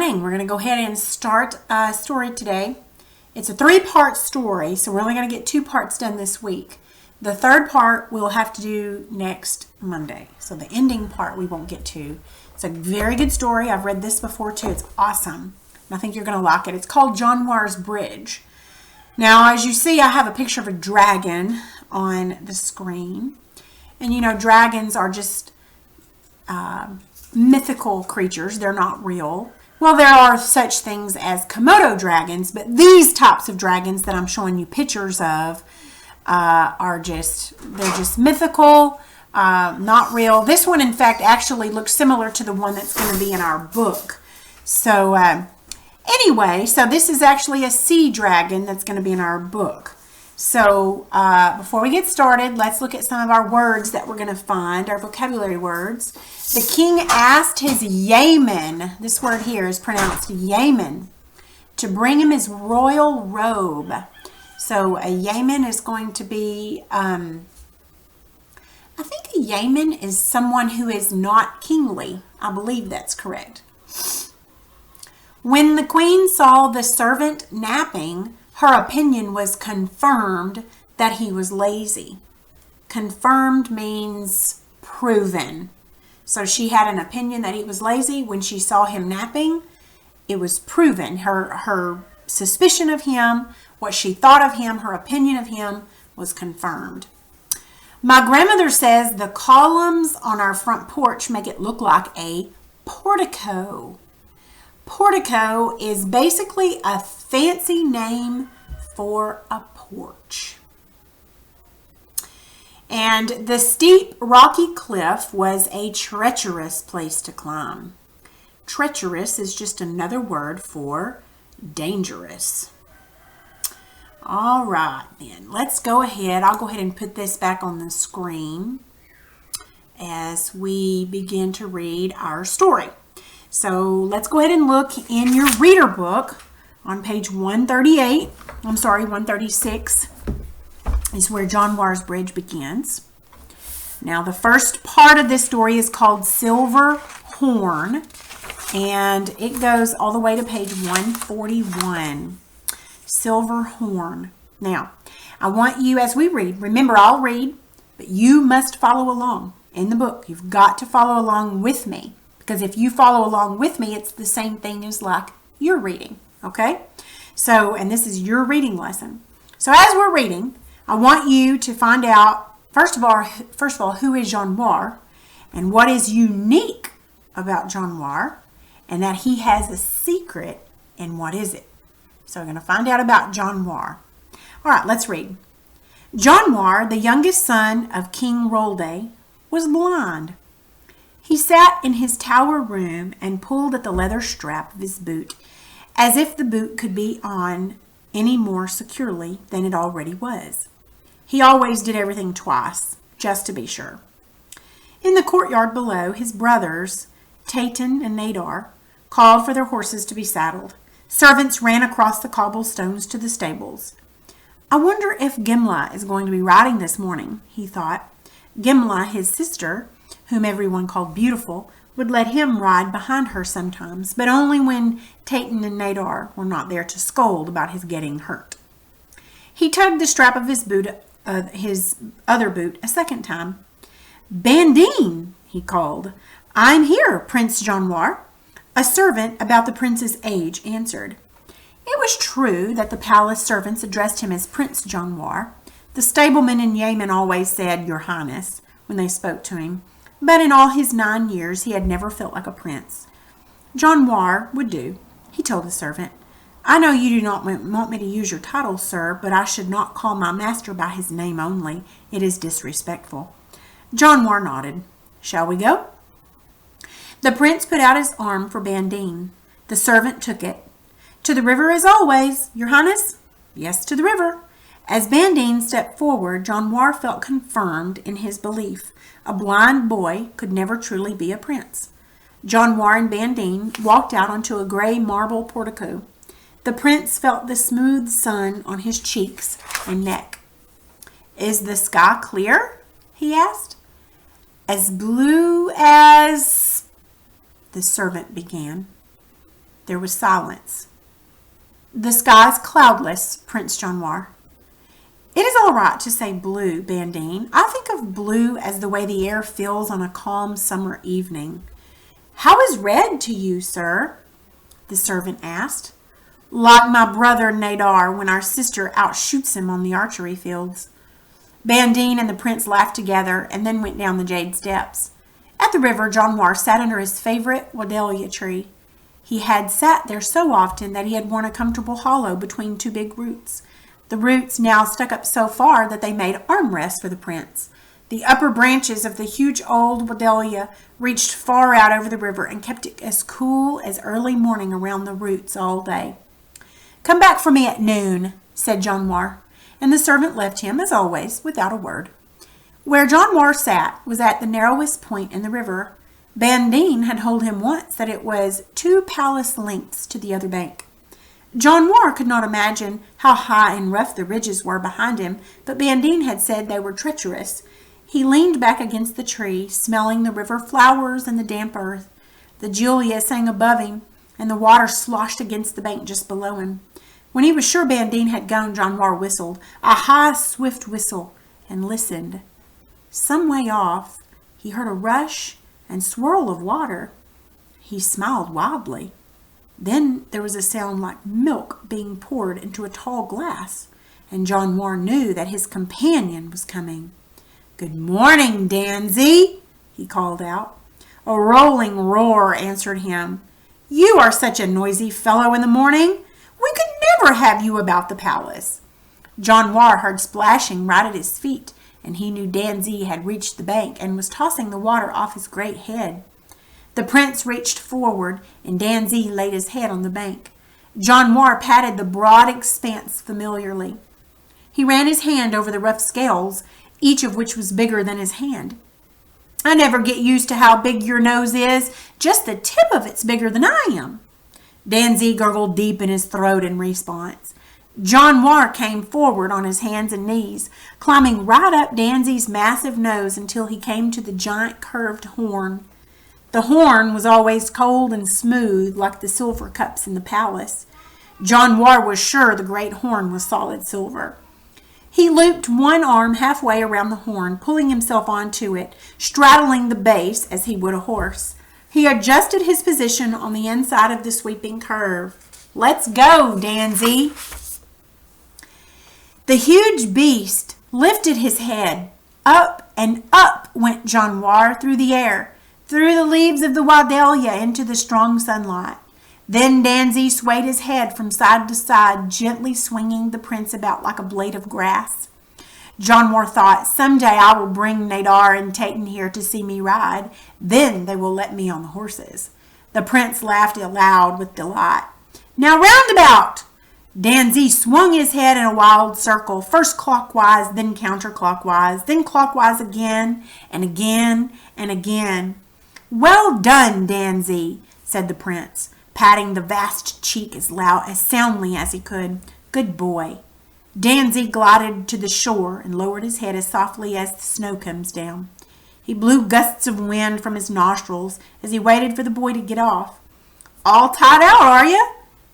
thing. We're going to go ahead and start a story today. It's a 3-part story, so we're only going to get 2 parts done this week. The 3rd part we'll have to do next Monday. So the ending part we won't get to. It's a very good story. I've read this before too. It's awesome. And I think you're going to like it. It's called John Noir's Bridge. Now, as you see, I have a picture of a dragon on the screen. And you know, dragons are just mythical creatures. They're not real. Well, there are such things as Komodo dragons, but these types of dragons that I'm showing you pictures of they're just mythical, not real. This one, in fact, actually looks similar to the one that's going to be in our book. So anyway, so this is actually a sea dragon that's going to be in our book. So before we get started, let's look at some of our words that we're going to find, our vocabulary words. The king asked his yeoman, this word here is pronounced yeoman, to bring him his royal robe. So a yeoman is going to be, I think a yeoman is someone who is not kingly. I believe that's correct. When the queen saw the servant napping, her opinion was confirmed that he was lazy. Confirmed means proven. So she had an opinion that he was lazy. When she saw him napping, it was proven. Her suspicion of him, what she thought of him, her opinion of him was confirmed. My grandmother says the columns on our front porch make it look like a portico. Portico is basically a fancy name for a porch. And the steep rocky cliff was a treacherous place to climb. Treacherous is just another word for dangerous. All right, then let's go ahead. I'll go ahead and put this back on the screen as we begin to read our story. So let's go ahead and look in your reader book on page 136 is where John Noir's Bridge begins. Now the first part of this story is called Silver Horn, and it goes all the way to page 141. Silver Horn. Now, I want you, as we read, remember I'll read, but you must follow along in the book. You've got to follow along with me. Because if you follow along with me, it's the same thing as like you're reading, okay? So, and this is your reading lesson. So as we're reading, I want you to find out, first of all, who is John Noir and what is unique about John Noir and that he has a secret, and what is it? So we're going to find out about John Noir. All right, let's read. John Noir, the youngest son of King Rolde, was blind. He sat in his tower room and pulled at the leather strap of his boot, as if the boot could be on any more securely than it already was. He always did everything twice, just to be sure. In the courtyard below, his brothers, Tayton and Nadar, called for their horses to be saddled. Servants ran across the cobblestones to the stables. I wonder if Gimla is going to be riding this morning, he thought. Gimla, his sister, whom everyone called beautiful, would let him ride behind her sometimes, but only when Tayton and Nadar were not there to scold about his getting hurt. He tugged the strap of his other boot a second time. Bandine, he called. I'm here, Prince John Noir. A servant about the prince's age answered. It was true that the palace servants addressed him as Prince John Noir. The stablemen and yeomen always said, Your Highness, when they spoke to him. But in all his 9 years, he had never felt like a prince. John Noir would do, he told the servant. I know you do not want me to use your title, sir, but I should not call my master by his name only. It is disrespectful. John Noir nodded. Shall we go? The prince put out his arm for Bandine. The servant took it. To the river as always, Your Highness? Yes, to the river. As Bandine stepped forward, John Noir felt confirmed in his belief. A blind boy could never truly be a prince. John Noir and Bandine walked out onto a gray marble portico. The prince felt the smooth sun on his cheeks and neck. Is the sky clear? He asked. As blue as... the servant began. There was silence. "The sky's cloudless, Prince Januar." "It is all right to say blue, Bandine. I think of blue as the way the air feels on a calm summer evening." "How is red to you, sir?" the servant asked. "Like my brother Nadar when our sister outshoots him on the archery fields." Bandine and the prince laughed together and then went down the jade steps. At the river, Januar sat under his favorite wadelia tree. He had sat there so often that he had worn a comfortable hollow between two big roots. The roots now stuck up so far that they made armrests for the prince. The upper branches of the huge old wadelia reached far out over the river and kept it as cool as early morning around the roots all day. "Come back for me at noon," said Januar, and the servant left him, as always, without a word. Where Januar sat was at the narrowest point in the river. Bandine had told him once that it was 2 palace lengths to the other bank. Januar could not imagine how high and rough the ridges were behind him, but Bandine had said they were treacherous. He leaned back against the tree, smelling the river flowers and the damp earth. The Julia sang above him, and the water sloshed against the bank just below him. When he was sure Bandine had gone, Januar whistled, a high, swift whistle, and listened. Some way off, he heard a rush and swirl of water. He smiled wildly. Then there was a sound like milk being poured into a tall glass, and Januar knew that his companion was coming. "Good morning, Danzy," he called out. A rolling roar answered him. "You are such a noisy fellow in the morning. We could never have you about the palace." Januar heard splashing right at his feet, and he knew Danzy had reached the bank and was tossing the water off his great head. The prince reached forward, and Danzy laid his head on the bank. Januar patted the broad expanse familiarly. He ran his hand over the rough scales, each of which was bigger than his hand. "I never get used to how big your nose is. Just the tip of it's bigger than I am." Danzy gurgled deep in his throat in response. Januar came forward on his hands and knees, climbing right up Danzy's massive nose until he came to the giant curved horn. The horn was always cold and smooth like the silver cups in the palace. Januar was sure the great horn was solid silver. He looped one arm halfway around the horn, pulling himself onto it, straddling the base as he would a horse. He adjusted his position on the inside of the sweeping curve. "Let's go, Danzy." The huge beast lifted his head. Up and up went Januar through the air, through the leaves of the wadelia into the strong sunlight. Then Danzy swayed his head from side to side, gently swinging the prince about like a blade of grass. Januar thought, "Someday I will bring Nadar and Tayton here to see me ride. Then they will let me on the horses." The prince laughed aloud with delight. "Now roundabout!" Danzy swung his head in a wild circle, first clockwise, then counterclockwise, then clockwise again and again and again. "Well done, Danzy," said the prince, patting the vast cheek as soundly as he could. "Good boy." Danzy glided to the shore and lowered his head as softly as the snow comes down. He blew gusts of wind from his nostrils as he waited for the boy to get off. "All tied out, are you?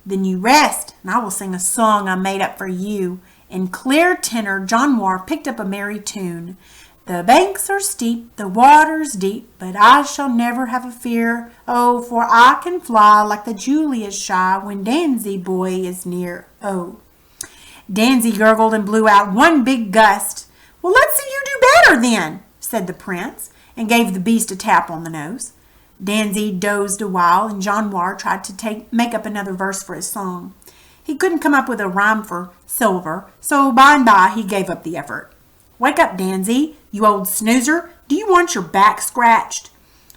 Then you rest, and I will sing a song I made up for you." In clear tenor, Januar picked up a merry tune. "The banks are steep, the water's deep, but I shall never have a fear. Oh, for I can fly like the Julia's shy when Danzy boy is near. Oh." Danzy gurgled and blew out one big gust. "Well, let's see you do better then," said the prince, and gave the beast a tap on the nose. Danzy dozed a while, and Januar tried to make up another verse for his song. He couldn't come up with a rhyme for silver, so by and by he gave up the effort. "Wake up, Danzy, you old snoozer. Do you want your back scratched?"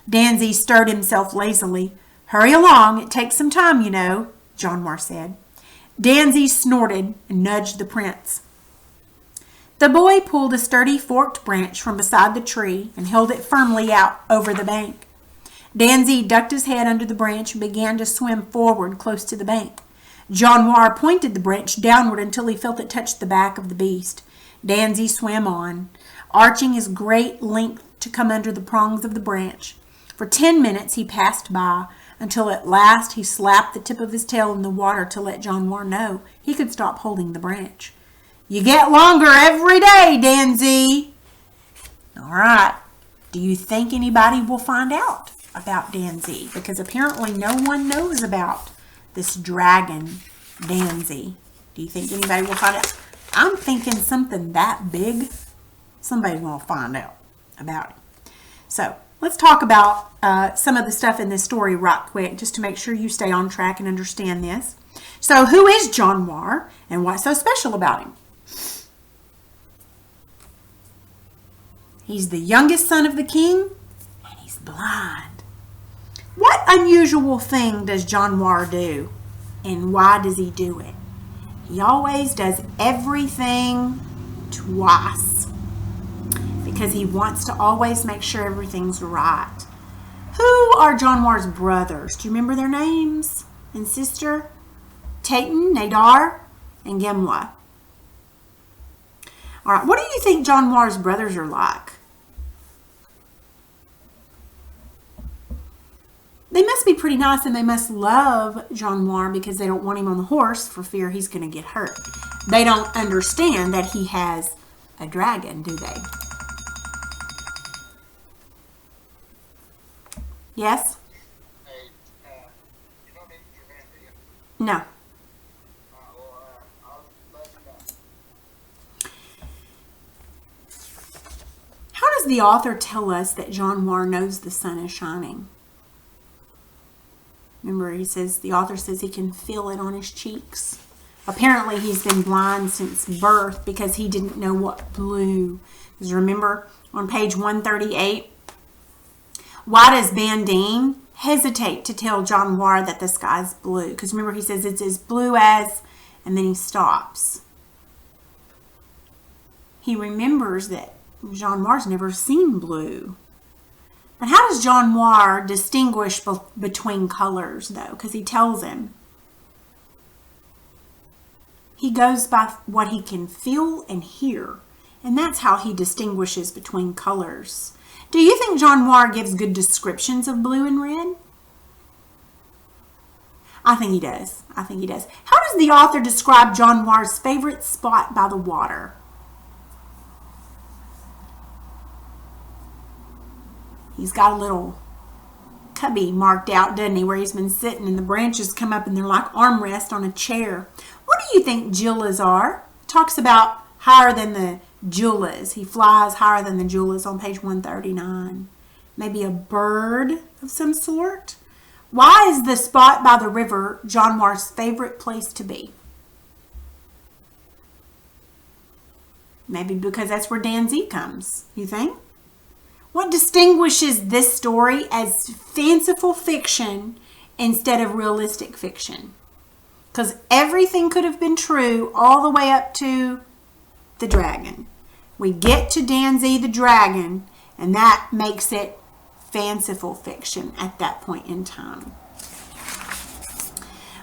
Danzy stirred himself lazily. "Hurry along, it takes some time, you know," Januar said. Danzy snorted and nudged the prince. The boy pulled a sturdy forked branch from beside the tree and held it firmly out over the bank. Danzy ducked his head under the branch and began to swim forward close to the bank. Januar pointed the branch downward until he felt it touch the back of the beast. Danzy swam on, arching his great length to come under the prongs of the branch. For 10 minutes he passed by, until at last he slapped the tip of his tail in the water to let John War know he could stop holding the branch. You get longer every day, Danzy. All right. Do you think anybody will find out about Danzy? Because apparently no one knows about this dragon, Danzy. Do you think anybody will find out? I'm thinking something that big, somebody will find out about it. So let's talk about some of the stuff in this story right quick, just to make sure you stay on track and understand this. So who is John War and what's so special about him? He's the youngest son of the king and he's blind. What unusual thing does John War do and why does he do it? He always does everything twice because he wants to always make sure everything's right. Who are John War's brothers? Do you remember their names and sister? Tayton, Nadar, and Gimla. All right, what do you think John War's brothers are like? They must be pretty nice and they must love John War because they don't want him on the horse for fear he's going to get hurt. They don't understand that he has a dragon, do they? Yes? No. How does the author tell us that John War knows the sun is shining? Remember, he says, the author says he can feel it on his cheeks. Apparently, he's been blind since birth because he didn't know what blue. Because remember, on page 138, why does Bandine hesitate to tell John War that the sky's blue? Because remember, he says it's as blue as, and then he stops. He remembers that John War's never seen blue. But how does John War distinguish between colors, though? Because he tells him. He goes by what he can feel and hear. And that's how he distinguishes between colors. Do you think John War gives good descriptions of blue and red? I think he does. I think he does. How does the author describe John War's favorite spot by the water? He's got a little cubby marked out, doesn't he, where he's been sitting and the branches come up and they're like armrests on a chair. What do you think Jillas are? It talks about higher than the Jillas. He flies higher than the Jillas on page 139. Maybe a bird of some sort? Why is the spot by the river John War's favorite place to be? Maybe because that's where Danzy comes, you think? What distinguishes this story as fanciful fiction instead of realistic fiction? Because everything could have been true all the way up to the dragon. We get to Danzy the dragon, and that makes it fanciful fiction at that point in time.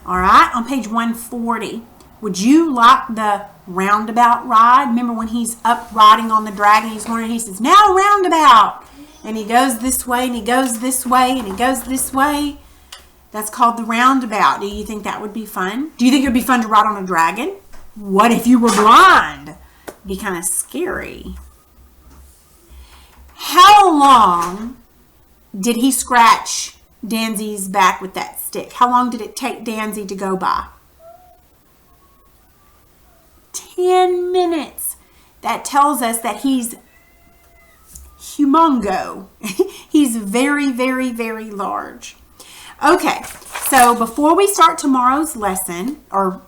All right, on page 140, would you like the roundabout ride? Remember when he's up riding on the dragon, he's wondering, he says, now roundabout. And he goes this way, and he goes this way, and he goes this way. That's called the roundabout. Do you think that would be fun? Do you think it would be fun to ride on a dragon? What if you were blind? It'd be kind of scary. How long did he scratch Danzy's back with that stick? How long did it take Danzy to go by? 10 minutes. That tells us that he's humongo. He's very, very, very large. Okay, so before we start tomorrow's lesson, or,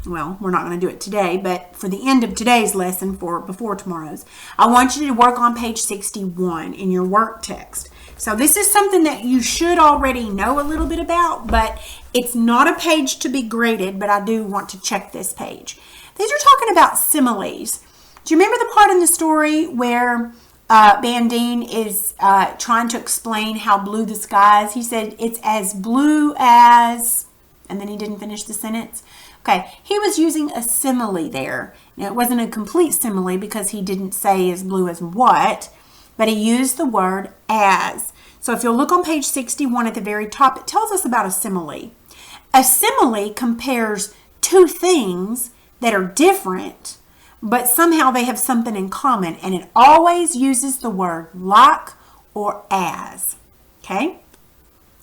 well, we're not going to do it today, but for the end of today's lesson for before tomorrow's, I want you to work on page 61 in your work text. So this is something that you should already know a little bit about, but it's not a page to be graded, but I do want to check this page. These are talking about similes. Do you remember the part in the story where Bandine is trying to explain how blue the sky is? He said it's as blue as, and then he didn't finish the sentence. Okay, he was using a simile there. Now, it wasn't a complete simile because he didn't say as blue as what, but he used the word as. So if you'll look on page 61 at the very top, it tells us about a simile. A simile compares two things that are different, but somehow they have something in common, and it always uses the word like or as. Okay?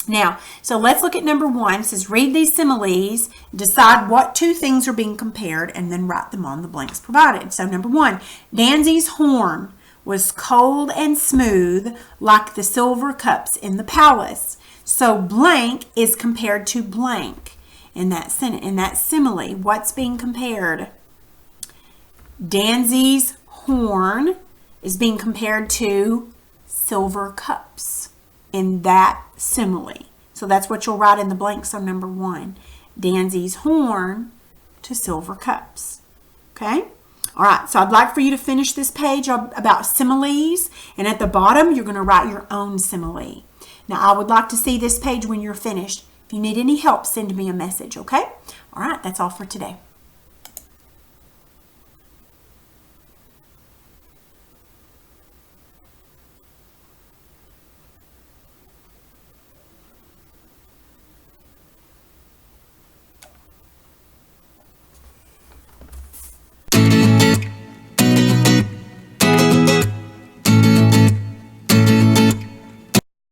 Now, so let's look at number 1. It says, read these similes, decide what two things are being compared, and then write them on the blanks provided. So number 1, Danzy's horn was cold and smooth like the silver cups in the palace. So blank is compared to blank in that simile. What's being compared? Danzy's horn is being compared to silver cups in that simile. So that's what you'll write in the blanks on number 1. Danzy's horn to silver cups. Okay? All right, so I'd like for you to finish this page about similes, and at the bottom you're going to write your own simile. Now I would like to see this page when you're finished. If you need any help, send me a message, okay? All right, that's all for today.